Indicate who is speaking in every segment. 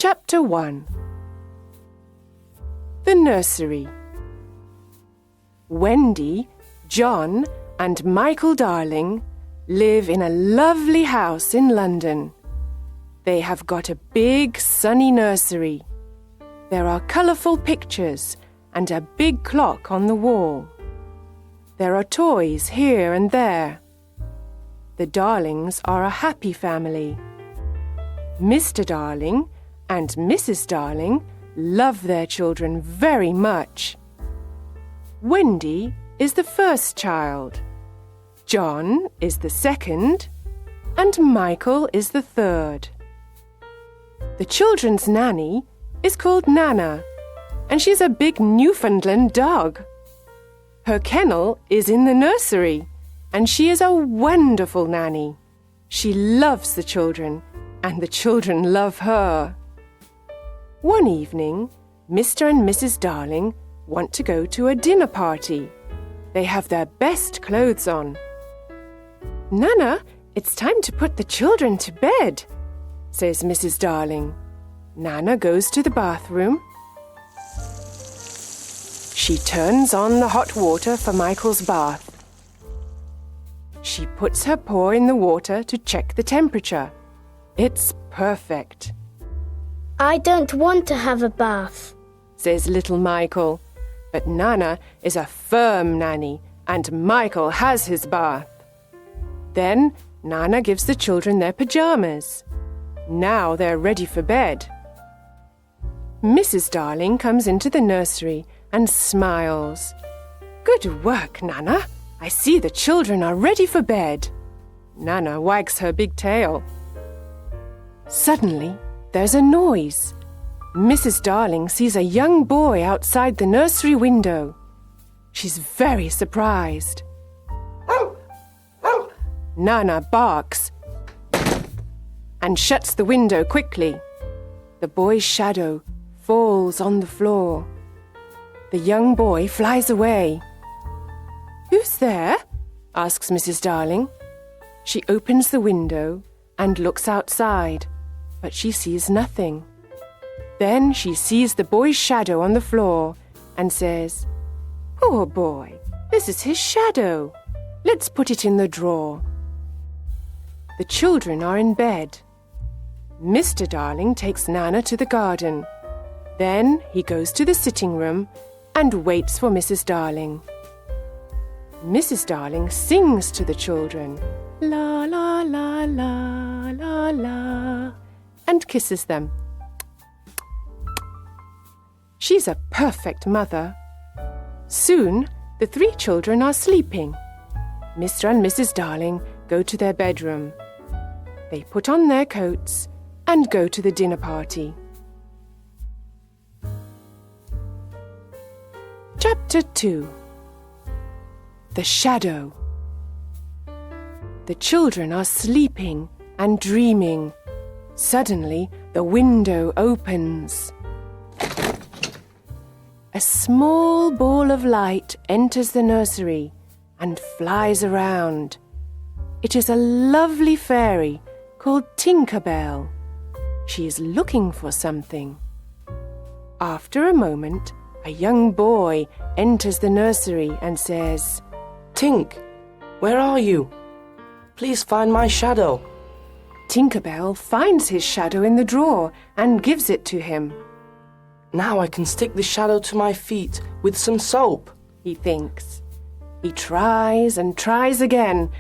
Speaker 1: Chapter 1. The Nursery. Wendy, John, and Michael Darling live in a lovely house in London. They have got a big sunny nursery. There are colourful pictures and a big clock on the wall. There are toys here and there. The Darlings are a happy family. Mr. Darling and Mrs. Darling love their children very much. Wendy is the first child. John is the second, and Michael is the third. The children's nanny is called Nana, and she's a big Newfoundland dog. Her kennel is in the nursery, and she is a wonderful nanny. She loves the children, and the children love her. One evening, Mr. and Mrs. Darling want to go to a dinner party. They have their best clothes on. "Nana, it's time to put the children to bed," says Mrs. Darling. Nana goes to the bathroom. She turns on the hot water for Michael's bath. She puts her paw in the water to check the temperature. It's perfect.
Speaker 2: "I don't want to have a bath,"
Speaker 1: says little Michael. But Nana is a firm nanny, and Michael has his bath. Then Nana gives the children their pyjamas. Now they're ready for bed. Mrs. Darling comes into the nursery and smiles. "Good work, Nana. I see the children are ready for bed." Nana wags her big tail. Suddenly, there's a noise. Mrs. Darling sees a young boy outside the nursery window. She's very surprised. Nana barks and shuts the window quickly. The boy's shadow falls on the floor. The young boy flies away. "Who's there?" asks Mrs. Darling. She opens the window and looks outside, but she sees nothing. Then she sees the boy's shadow on the floor and says, "Poor boy, this is his shadow. Let's put it in the drawer." The children are in bed. Mr. Darling takes Nana to the garden. Then he goes to the sitting room and waits for Mrs. Darling. Mrs. Darling sings to the children, "La la la la la la," and kisses them. She's a perfect mother. Soon, the three children are sleeping. Mr. and Mrs. Darling go to their bedroom. They put on their coats and go to the dinner party. Chapter 2. The Shadow. The children are sleeping and dreaming. Suddenly, the window opens. A small ball of light enters the nursery and flies around. It is a lovely fairy called Tinker Bell. She is looking for something. After a moment, a young boy enters the nursery and says,
Speaker 3: "Tink, where are you? Please find my shadow."
Speaker 1: Tinker Bell finds his shadow in the drawer and gives it to him.
Speaker 3: "Now I can stick the shadow to my feet with some soap,"
Speaker 1: he thinks. He tries and tries again,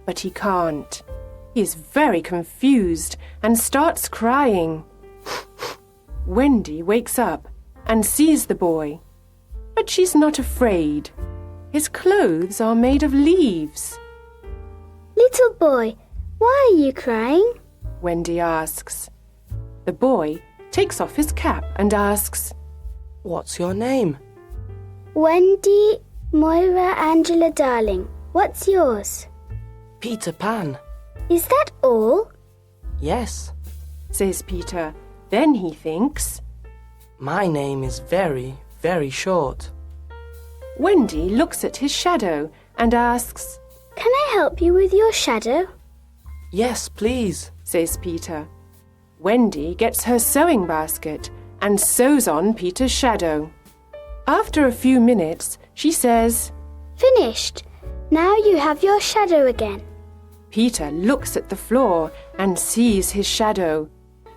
Speaker 1: but he can't. He is very confused and starts crying. Wendy wakes up and sees the boy, but she's not afraid. His clothes are made of leaves.
Speaker 2: "Little boy, why are you crying?"
Speaker 1: Wendy asks. The boy takes off his cap and asks,
Speaker 3: "What's your name?"
Speaker 2: "Wendy Moira Angela Darling. What's yours?"
Speaker 3: "Peter Pan."
Speaker 2: "Is that all?"
Speaker 3: "Yes."
Speaker 1: says Peter. Then he thinks,
Speaker 3: "My name is very, very short."
Speaker 1: Wendy looks at his shadow and asks,
Speaker 2: "Can I help you with your shadow?"
Speaker 3: "Yes, please,"
Speaker 1: says Peter. Wendy gets her sewing basket and sews on Peter's shadow. After a few minutes, she says,
Speaker 2: Finished. Now you have your shadow again.
Speaker 1: Peter looks at the floor and sees his shadow.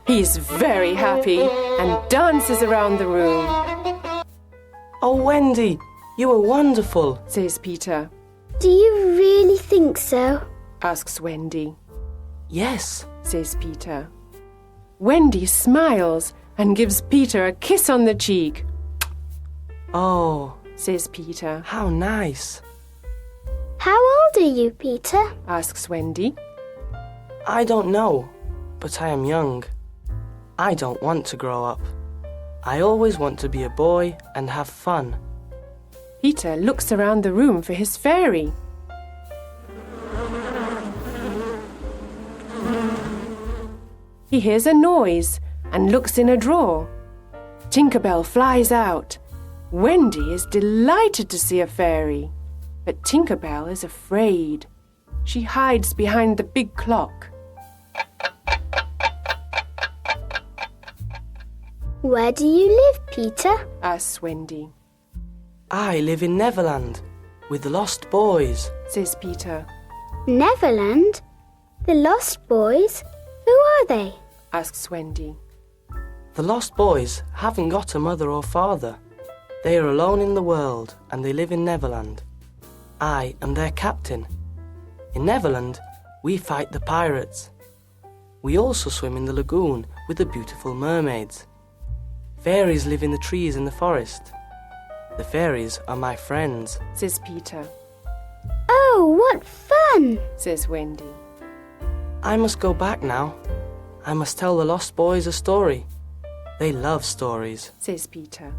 Speaker 1: He's very happy and dances around the room.
Speaker 3: Oh, Wendy, you were wonderful,
Speaker 1: says Peter.
Speaker 2: Do you really think so?
Speaker 1: Asks Wendy.
Speaker 3: Yes,
Speaker 1: says Peter. Wendy smiles and gives Peter a kiss on the cheek.
Speaker 3: Oh,
Speaker 1: says Peter.
Speaker 3: how nice.
Speaker 2: How old are you, Peter?
Speaker 1: Asks Wendy.
Speaker 3: I don't know, but I am young. I don't want to grow up. I always want to be a boy and have fun.
Speaker 1: Peter looks around the room for his fairy. He hears a noise and looks in a drawer. Tinker Bell flies out. Wendy is delighted to see a fairy, but Tinker Bell is afraid. She hides behind the big clock.
Speaker 2: Where do you live, Peter?
Speaker 1: Asks Wendy.
Speaker 3: I live in Neverland with the Lost Boys.
Speaker 1: Says Peter.
Speaker 2: Neverland? The Lost Boys? Who are they?
Speaker 1: Asks Wendy.
Speaker 3: The Lost Boys haven't got a mother or father. They are alone in the world and they live in Neverland. I am their captain. In Neverland, we fight the pirates. We also swim in the lagoon with the beautiful mermaids. Fairies live in the trees in the forest. The fairies are my friends,
Speaker 1: Says Peter.
Speaker 2: Oh, what fun!
Speaker 1: Says Wendy.
Speaker 3: I must go back now. I must tell the Lost Boys a story. They love stories.
Speaker 1: Says Peter.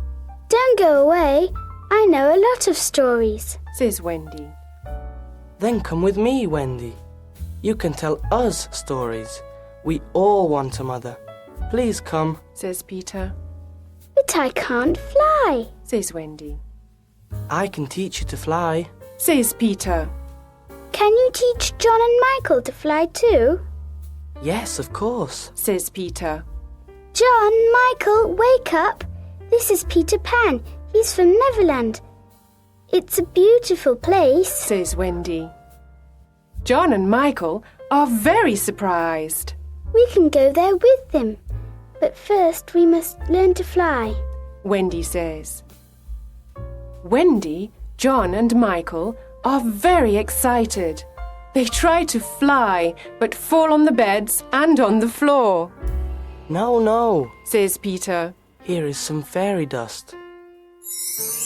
Speaker 2: Don't go away. I know a lot of stories.
Speaker 1: Says Wendy.
Speaker 3: Then come with me, Wendy. You can tell us stories. We all want a mother. Please come.
Speaker 1: Says Peter.
Speaker 2: But I can't fly.
Speaker 1: Says Wendy.
Speaker 3: I can teach you to fly.
Speaker 1: Says Peter.
Speaker 2: Can you teach John and Michael to fly too?
Speaker 3: Yes, of course.
Speaker 1: Says Peter.
Speaker 2: John, Michael, wake up. This is Peter Pan. He's from Neverland. It's a beautiful place.
Speaker 1: Says Wendy. John and Michael are very surprised.
Speaker 2: We can go there with them. But first we must learn to fly.
Speaker 1: Wendy says. Wendy, John and Michael are very excited. They try to fly but fall on the beds and on the floor.
Speaker 3: No, no.
Speaker 1: Says Peter.
Speaker 3: Here is some fairy dust.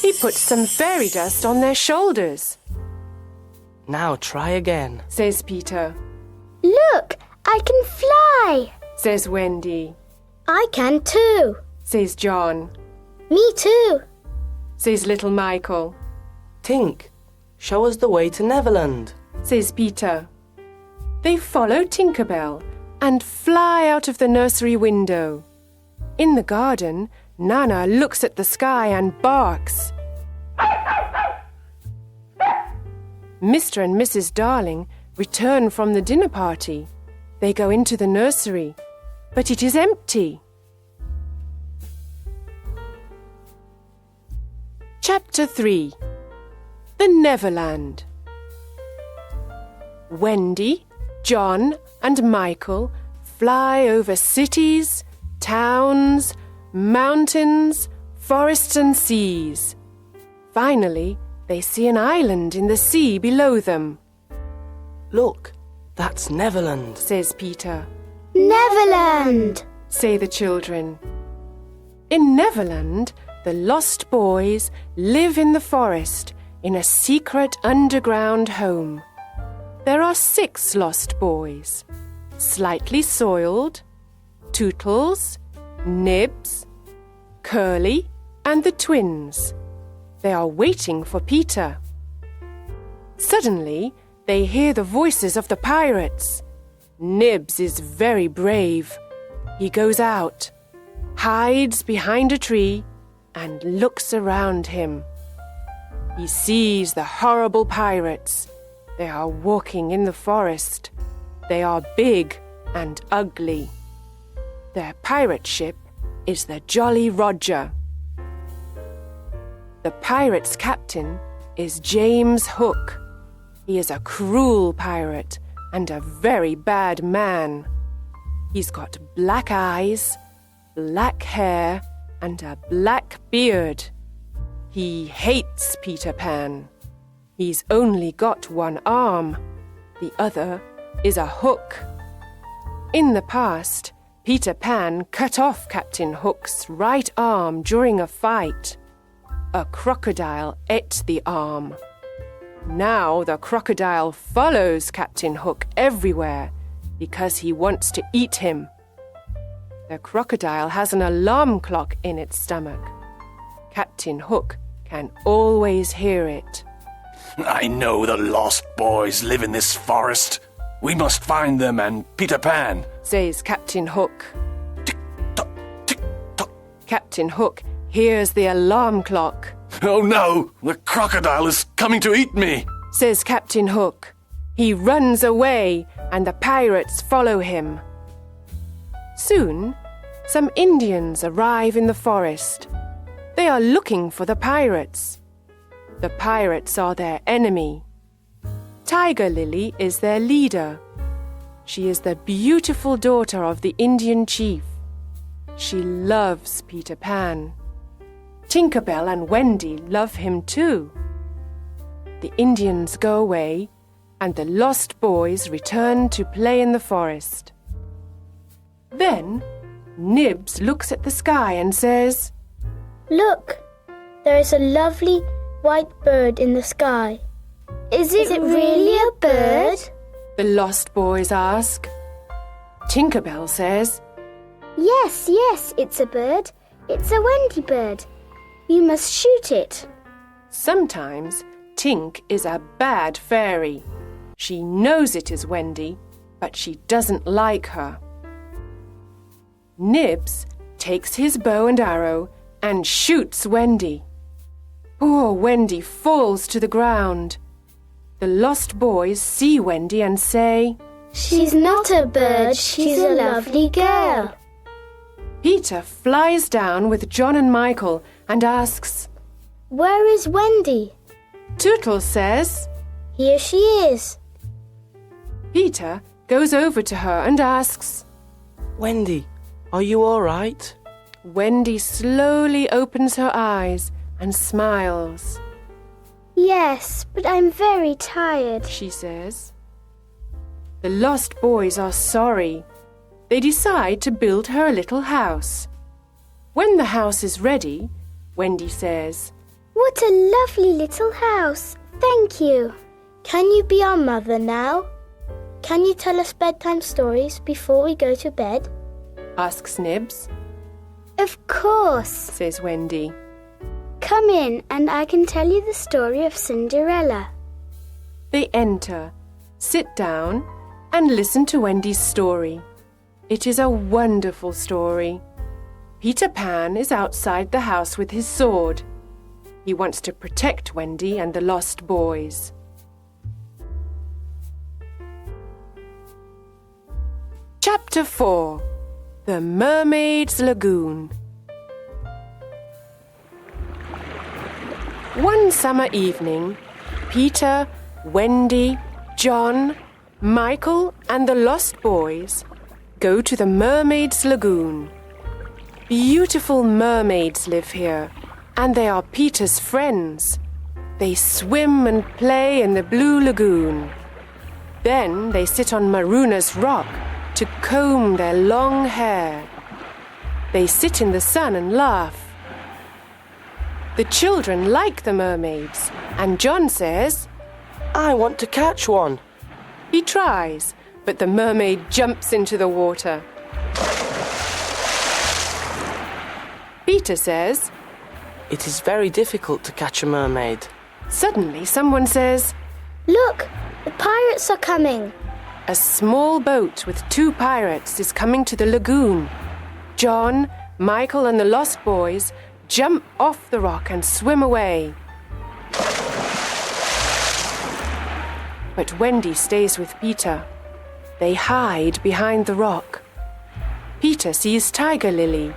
Speaker 1: He puts some fairy dust on their shoulders.
Speaker 3: Now try again.
Speaker 1: Says Peter.
Speaker 2: Look, I can fly.
Speaker 1: Says Wendy.
Speaker 2: I can too.
Speaker 1: Says John.
Speaker 2: Me too.
Speaker 1: Says little Michael.
Speaker 3: Tink, show us the way to Neverland.
Speaker 1: Says Peter. They follow Tinker Bell and fly out of the nursery window. In the garden, Nana looks at the sky and barks. Mr. and Mrs. Darling return from the dinner party. They go into the nursery, but it is empty. Chapter 3. The Neverland. Wendy, John, and Michael fly over cities, towns, mountains, forests and seas. Finally, they see an island in the sea below them.
Speaker 3: Look, that's Neverland.
Speaker 1: Says Peter.
Speaker 2: Neverland!
Speaker 1: Say the children. In Neverland, the Lost Boys live in the forest in a secret underground home. There are 6 Lost Boys: Slightly Soiled, Tootles, Nibs, Curly, and the twins. They are waiting for Peter. Suddenly, they hear the voices of the pirates. Nibs is very brave. He goes out, hides behind a tree, and looks around him. He sees the horrible pirates. They are walking in the forest. They are big and ugly. Their pirate ship is the Jolly Roger. The pirates' captain is James Hook. He is a cruel pirate and a very bad man. He's got black eyes, black hair, and a black beard. He hates Peter Pan. He's only got one arm. The other is a hook. In the past, Peter Pan cut off Captain Hook's right arm during a fight. A crocodile ate the arm. Now the crocodile follows Captain Hook everywhere because he wants to eat him. The crocodile has an alarm clock in its stomach. Captain Hook can always hear it.
Speaker 4: I know the lost boys live in this forest. We must find them and Peter Pan,
Speaker 1: says Captain Hook.
Speaker 4: Tick-tock, tick-tock.
Speaker 1: Captain Hook hears the alarm clock,
Speaker 4: Oh no, the crocodile is coming to eat me.
Speaker 1: says Captain Hook. He runs away and the pirates follow him. Soon, some Indians arrive in the forest. They are looking for the pirates. The pirates are their enemy. Tiger Lily is their leader. She is the beautiful daughter of the Indian chief. She loves Peter Pan. Tinker Bell and Wendy love him too. The Indians go away and the lost boys return to play in the forest. Then Nibs looks at the sky and says,
Speaker 2: Look, there is a lovely white bird in the sky. Is it really a bird?
Speaker 1: the lost boys ask. Tinker Bell says,
Speaker 2: Yes, it's a bird. It's a Wendy bird. You must shoot it.
Speaker 1: Sometimes Tink is a bad fairy. She knows it is Wendy, but she doesn't like her. Nibs takes his bow and arrow and shoots Wendy. Poor Wendy falls to the ground. The lost boys see Wendy and say,
Speaker 2: She's not a bird, she's a lovely girl.
Speaker 1: Peter flies down with John and Michael and asks,
Speaker 2: Where is Wendy?
Speaker 1: Tootles says.
Speaker 2: Here she is.
Speaker 1: Peter goes over to her and asks.
Speaker 3: Wendy, are you all right?
Speaker 1: Wendy slowly opens her eyes and smiles.
Speaker 2: Yes, but I'm very tired.
Speaker 1: She says. The lost boys are sorry. They decide to build her a little house. When the house is ready, Wendy says,
Speaker 2: What a lovely little house. Thank you. Can you be our mother now? Can you tell us bedtime stories before we go to bed?
Speaker 1: asks Nibs.
Speaker 2: Of course.
Speaker 1: Says Wendy.
Speaker 2: Come in and I can tell you the story of Cinderella.
Speaker 1: They enter, sit down, and listen to Wendy's story. It is a wonderful story. Peter Pan is outside the house with his sword. He wants to protect Wendy and the lost boys. Chapter 4: The Mermaid's Lagoon. One summer evening, Peter, Wendy, John, Michael, and the lost boys go to the Mermaid's Lagoon. Beautiful mermaids live here, and they are Peter's friends. They swim and play in the blue lagoon. Then they sit on Maruna's rock to comb their long hair. They sit in the sun and laugh. The children like the mermaids, and John says,
Speaker 3: I want to catch one.
Speaker 1: He tries, but the mermaid jumps into the water. Peter says,
Speaker 3: It is very difficult to catch a mermaid.
Speaker 1: Suddenly someone says,
Speaker 2: Look, the pirates are coming.
Speaker 1: a small boat with 2 pirates is coming to the lagoon. John, Michael, and the lost boys jump off the rock and swim away. But Wendy stays with Peter. They hide behind the rock. Peter sees Tiger Lily.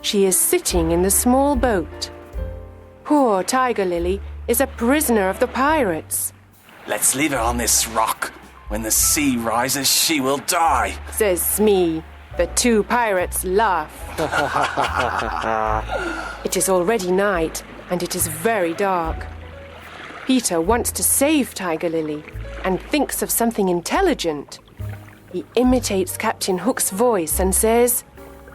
Speaker 1: She is sitting in the small boat. Poor Tiger Lily is a prisoner of the pirates,
Speaker 4: Let's leave her on this rock. When the sea rises, she will die.
Speaker 1: says Smee. The two pirates laugh. It is already night, and it is very dark. Peter wants to save Tiger Lily and thinks of something intelligent. He imitates Captain Hook's voice and says,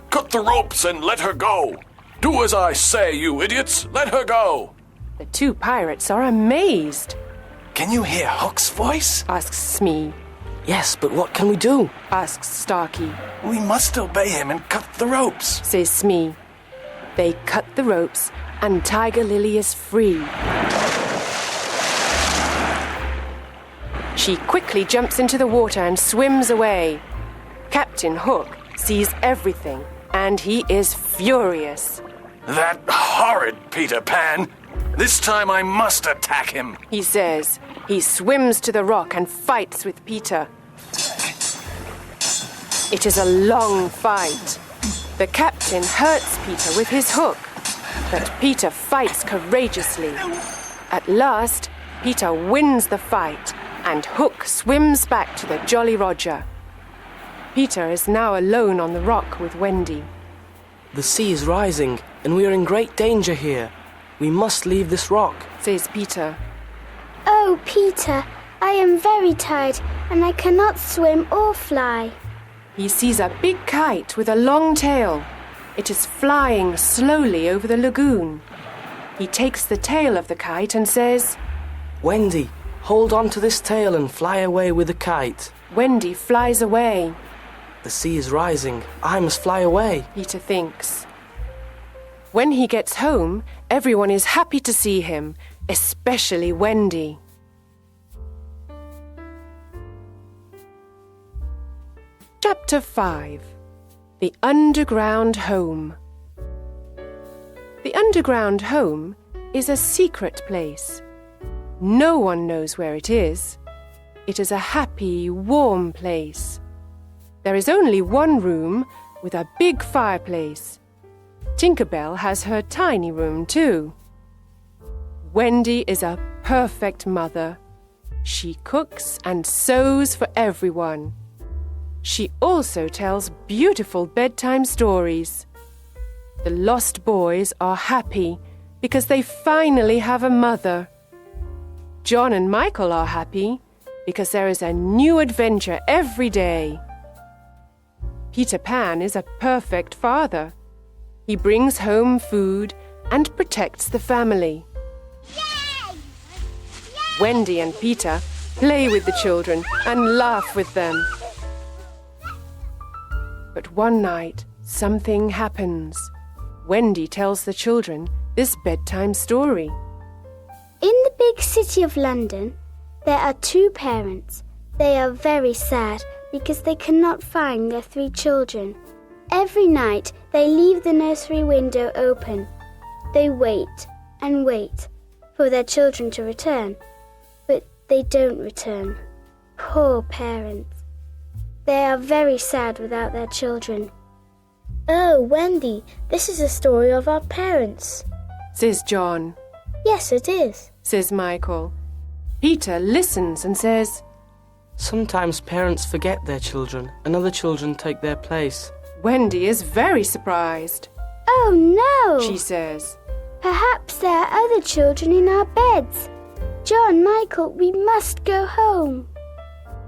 Speaker 4: Cut the ropes and let her go. Do as I say, you idiots. Let her go.
Speaker 1: The two pirates are amazed.
Speaker 4: Can you hear Hook's voice?
Speaker 1: Asks Smee.
Speaker 3: Yes, but what can we do?
Speaker 1: Asks Starkey.
Speaker 4: We must obey him and cut the ropes.
Speaker 1: Says Smee. They cut the ropes and Tiger Lily is free. She quickly jumps into the water and swims away. Captain Hook sees everything and he is furious.
Speaker 4: That horrid Peter Pan. This time I must attack him.
Speaker 1: He says. He swims to the rock and fights with Peter. It is a long fight. The captain hurts Peter with his hook, but Peter fights courageously. At last, Peter wins the fight, and Hook swims back to the Jolly Roger. Peter is now alone on the rock with Wendy.
Speaker 3: The sea is rising, and we are in great danger here. We must leave this rock,
Speaker 1: Says Peter.
Speaker 2: Oh, Peter, I am very tired and I cannot swim or fly.
Speaker 1: He sees a big kite with a long tail. It is flying slowly over the lagoon. He takes the tail of the kite and says,
Speaker 3: Wendy, hold on to this tail and fly away with the kite.
Speaker 1: Wendy flies away.
Speaker 3: The sea is rising. I must fly away.
Speaker 1: Peter thinks. When he gets home, everyone is happy to see him, especially Wendy. Chapter 5. The Underground Home. The underground home is a secret place. No one knows where it is. It is a happy, warm place. There is only one room with a big fireplace. Tinker Bell has her tiny room too. Wendy is a perfect mother. She cooks and sews for everyone. She also tells beautiful bedtime stories. The lost boys are happy because they finally have a mother. John and Michael are happy because there is a new adventure every day. Peter Pan is a perfect father. He brings home food and protects the family.
Speaker 2: Yay!
Speaker 1: Wendy and Peter play with the children and laugh with them. But one night, something happens. Wendy tells the children this bedtime story.
Speaker 2: In the big city of London, there are two parents. They are very sad because they cannot find their 3 children. Every night, they leave the nursery window open. They wait and wait for their children to return, but they don't return. Poor parents. They are very sad without their children. Oh, Wendy, this is a story of our parents.
Speaker 1: Says John.
Speaker 2: Yes, it is.
Speaker 1: Says Michael. Peter listens and says,
Speaker 3: Sometimes parents forget their children and other children take their place.
Speaker 1: Wendy is very surprised.
Speaker 2: Oh, no!
Speaker 1: She says,
Speaker 2: Perhaps there are other children in our beds. John, Michael, we must go home.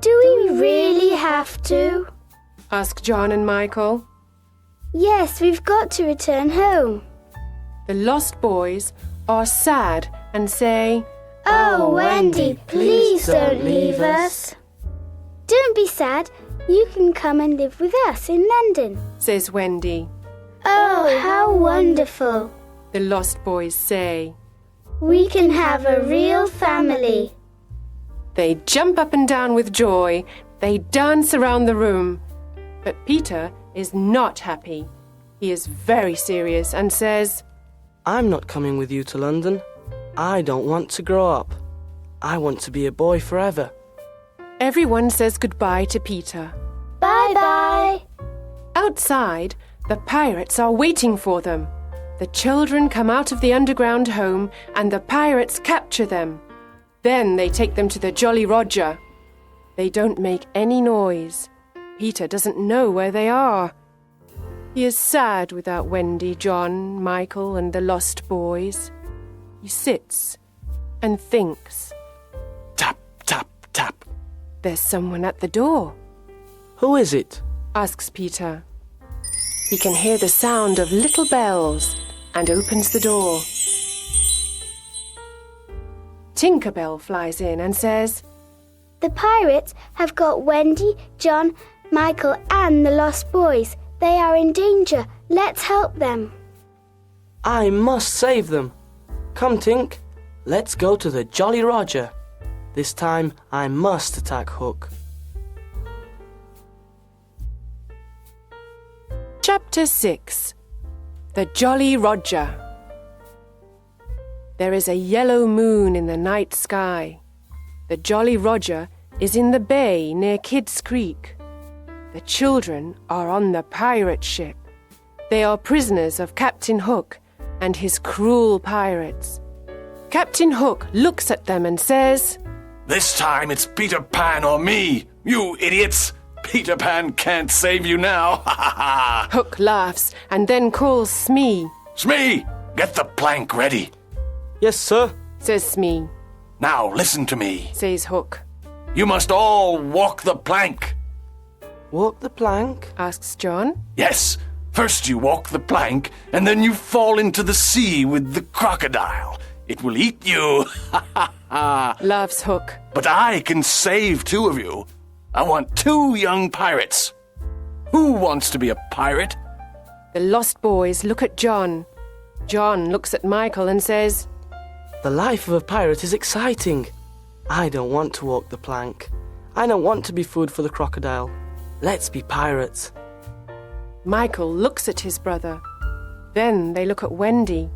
Speaker 2: Do we really have to?
Speaker 1: Ask John and Michael.
Speaker 2: Yes, we've got to return home.
Speaker 1: The lost boys are sad and say,
Speaker 2: Oh, Wendy, please don't leave us. Don't be sad. You can come and live with us in London.
Speaker 1: Says Wendy.
Speaker 2: Oh, how wonderful.
Speaker 1: The lost boys say.
Speaker 2: We can have a real family.
Speaker 1: They jump up and down with joy. They dance around the room. But Peter is not happy. He is very serious and says,
Speaker 3: I'm not coming with you to London. I don't want to grow up. I want to be a boy forever.
Speaker 1: Everyone says goodbye to Peter.
Speaker 2: Bye-bye.
Speaker 1: Outside, the pirates are waiting for them. The children come out of the underground home and the pirates capture them. Then they take them to the Jolly Roger. They don't make any noise. Peter doesn't know where they are. He is sad without Wendy, John, Michael, and the lost boys. He sits and thinks.
Speaker 4: Tap, tap, tap.
Speaker 1: There's someone at the door,
Speaker 3: Who is it?
Speaker 1: asks Peter. He can hear the sound of little bells and opens the door. Tinker Bell flies in and says,
Speaker 2: The pirates have got Wendy, John, Michael, and the lost boys. They are in danger. Let's help them.
Speaker 3: I must save them. Come, Tink. Let's go to the Jolly Roger. This time I must attack Hook.
Speaker 1: Chapter 6. The Jolly Roger. There is a yellow moon in the night sky. The Jolly Roger is in the bay near Kidd's Creek. The children are on the pirate ship. They are prisoners of Captain Hook and his cruel pirates. Captain Hook looks at them and says,
Speaker 4: This time it's Peter Pan or me, you idiots! Peter Pan can't save you now, ha ha ha!
Speaker 1: Hook laughs and then calls Smee.
Speaker 4: Smee, get the plank ready.
Speaker 3: Yes, sir.
Speaker 1: Says Smee.
Speaker 4: Now listen to me.
Speaker 1: Says Hook.
Speaker 4: You must all walk the plank.
Speaker 3: Walk the plank?
Speaker 1: Asks John.
Speaker 4: Yes, first you walk the plank, and then you fall into the sea with the crocodile. It will eat you, ha ha ha!
Speaker 1: Laughs Hook.
Speaker 4: But I can save two of you. I want 2 young pirates. Who wants to be a pirate?
Speaker 1: The lost boys look at John. John looks at Michael and says,
Speaker 3: The life of a pirate is exciting. I don't want to walk the plank. I don't want to be food for the crocodile. Let's be pirates.
Speaker 1: Michael looks at his brother. Then they look at Wendy.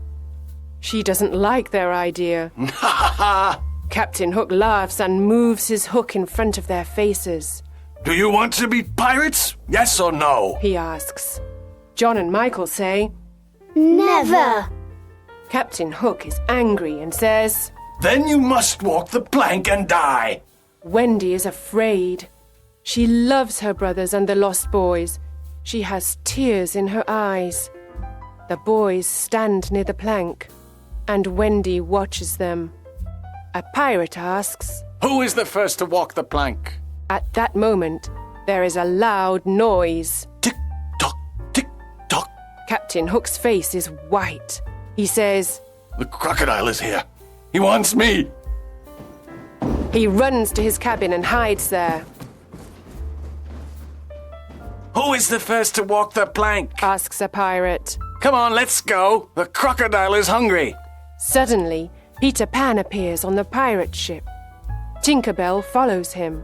Speaker 1: She doesn't like their idea.
Speaker 4: Ha ha ha!
Speaker 1: Captain Hook laughs and moves his hook in front of their faces.
Speaker 4: Do you want to be pirates? Yes or no?
Speaker 1: He asks. John and Michael say,
Speaker 2: Never.
Speaker 1: Captain Hook is angry and says,
Speaker 4: Then you must walk the plank and die.
Speaker 1: Wendy is afraid. She loves her brothers and the lost boys. She has tears in her eyes. The boys stand near the plank, and Wendy watches them. A pirate asks.
Speaker 4: Who is the first to walk the plank?
Speaker 1: At that moment, there is a loud noise.
Speaker 4: Tick-tock, tick-tock.
Speaker 1: Captain Hook's face is white. He says,
Speaker 4: The crocodile is here. He wants me.
Speaker 1: he runs to his cabin and hides there.
Speaker 4: Who is the first to walk the plank?
Speaker 1: Asks a pirate.
Speaker 4: Come on, let's go. The crocodile is hungry.
Speaker 1: Suddenly, Peter Pan appears on the pirate ship. Tinker Bell follows him.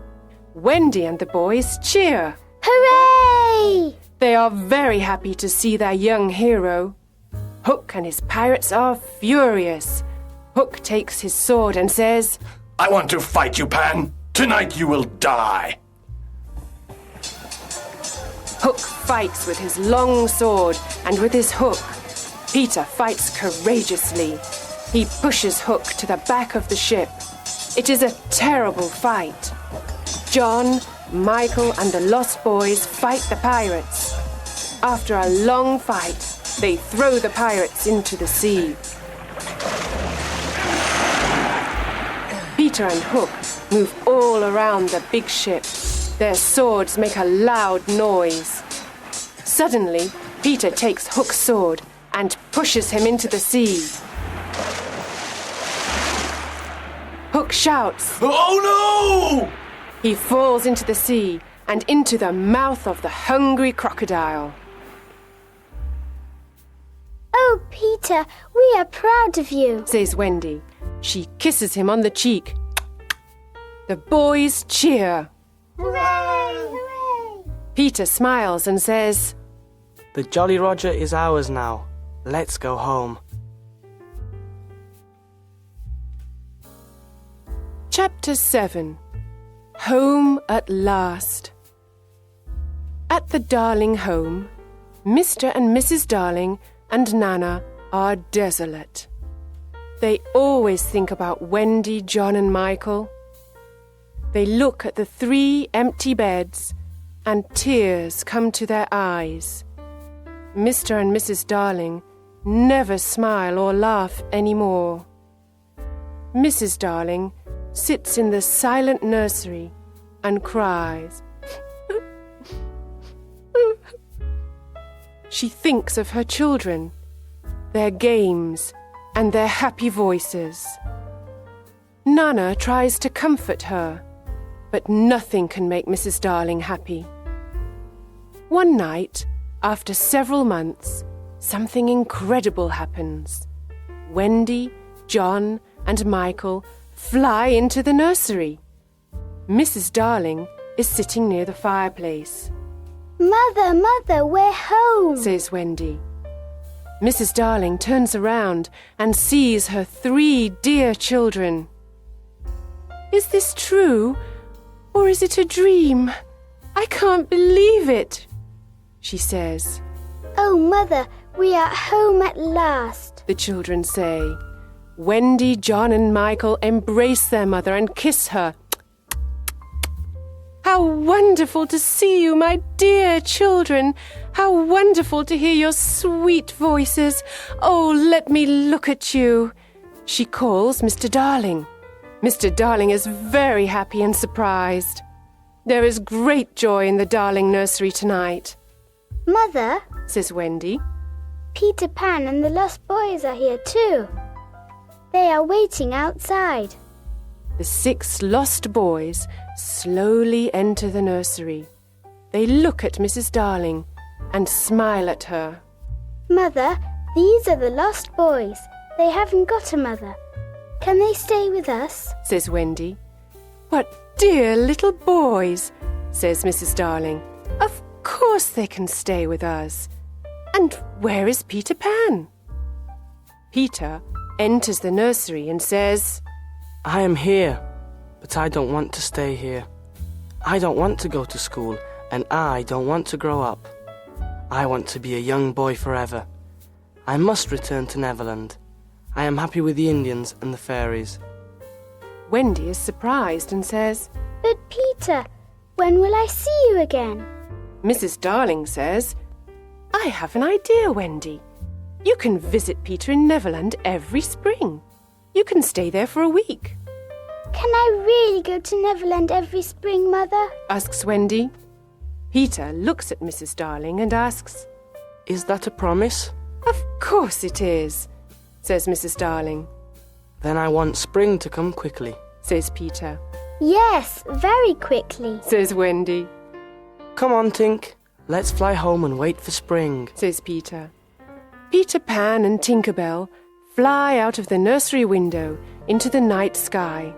Speaker 1: Wendy and the boys cheer.
Speaker 2: Hooray!
Speaker 1: They are very happy to see their young hero. Hook and his pirates are furious. Hook takes his sword and says,
Speaker 4: I want to fight you, Pan. Tonight you will die.
Speaker 1: Hook fights with his long sword and with his hook. Peter fights courageously. He pushes Hook to the back of the ship. It is a terrible fight. John, Michael, and the lost boys fight the pirates. After a long fight, they throw the pirates into the sea. Peter and Hook move all around the big ship. Their swords make a loud noise. Suddenly, Peter takes Hook's sword and pushes him into the sea. Hook shouts.
Speaker 4: Oh no!
Speaker 1: He falls into the sea and into the mouth of the hungry crocodile.
Speaker 2: Oh, Peter, we are proud of you.
Speaker 1: Says Wendy. She kisses him on the cheek. The boys cheer.
Speaker 2: Hooray! Hooray!
Speaker 1: Peter smiles and says,
Speaker 3: The Jolly Roger is ours now. Let's go home.
Speaker 1: Chapter 7. Home at last. At the Darling home, Mr. and Mrs. Darling and Nana are desolate. They always think about Wendy, John and Michael. They look at the 3 empty beds and tears come to their eyes. Mr. and Mrs. Darling never smile or laugh anymore. Mrs. Darling sits in the silent nursery and cries. She thinks of her children, their games, and their happy voices. Nana tries to comfort her, but nothing can make Mrs. Darling happy. One night, after several months, something incredible happens. Wendy, John, and Michael fly into the nursery. Mrs. Darling is sitting near the fireplace.
Speaker 2: Mother, Mother, we're home,
Speaker 1: says Wendy. Mrs. Darling turns around and sees her 3 dear children. Is this true, or is it a dream? I can't believe it, she says.
Speaker 2: Oh, Mother, we are home at last,
Speaker 1: the children say. Wendy, John and Michael embrace their mother and kiss her. How wonderful to see you, my dear children. How wonderful to hear your sweet voices. Oh, let me look at you. She calls Mr. Darling. Mr. Darling is very happy and surprised. There is great joy in the Darling nursery tonight.
Speaker 2: Mother,
Speaker 1: says Wendy.
Speaker 2: Peter Pan and the Lost Boys are here too. They are waiting outside.
Speaker 1: The 6 lost boys slowly enter the nursery. They look at Mrs. Darling and smile at her.
Speaker 2: Mother, these are the Lost Boys. They haven't got a mother. Can they stay with us?
Speaker 1: says Wendy. What dear little boys, says Mrs. Darling. Of course they can stay with us. And where is Peter Pan? Peter enters the nursery and says,
Speaker 3: I am here, but I don't want to stay here. I don't want to go to school, and I don't want to grow up. I want to be a young boy forever. I must return to Neverland. I am happy with the Indians and the fairies.
Speaker 1: Wendy is surprised and says,
Speaker 2: But Peter, when will I see you again?
Speaker 1: Mrs. Darling says, I have an idea, Wendy. You can visit Peter in Neverland every spring. You can stay there for a week.
Speaker 2: Can I really go to Neverland every spring, Mother?
Speaker 1: asks Wendy. Peter looks at Mrs. Darling and asks,
Speaker 3: Is that a promise?
Speaker 1: Of course it is, says Mrs. Darling.
Speaker 3: Then I want spring to come quickly,
Speaker 1: says Peter.
Speaker 2: Yes, very quickly,
Speaker 1: says Wendy.
Speaker 3: Come on, Tink. Let's fly home and wait for spring,
Speaker 1: says Peter. Peter Pan and Tinker Bell fly out of the nursery window into the night sky.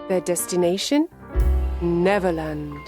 Speaker 1: Their destination? Neverland.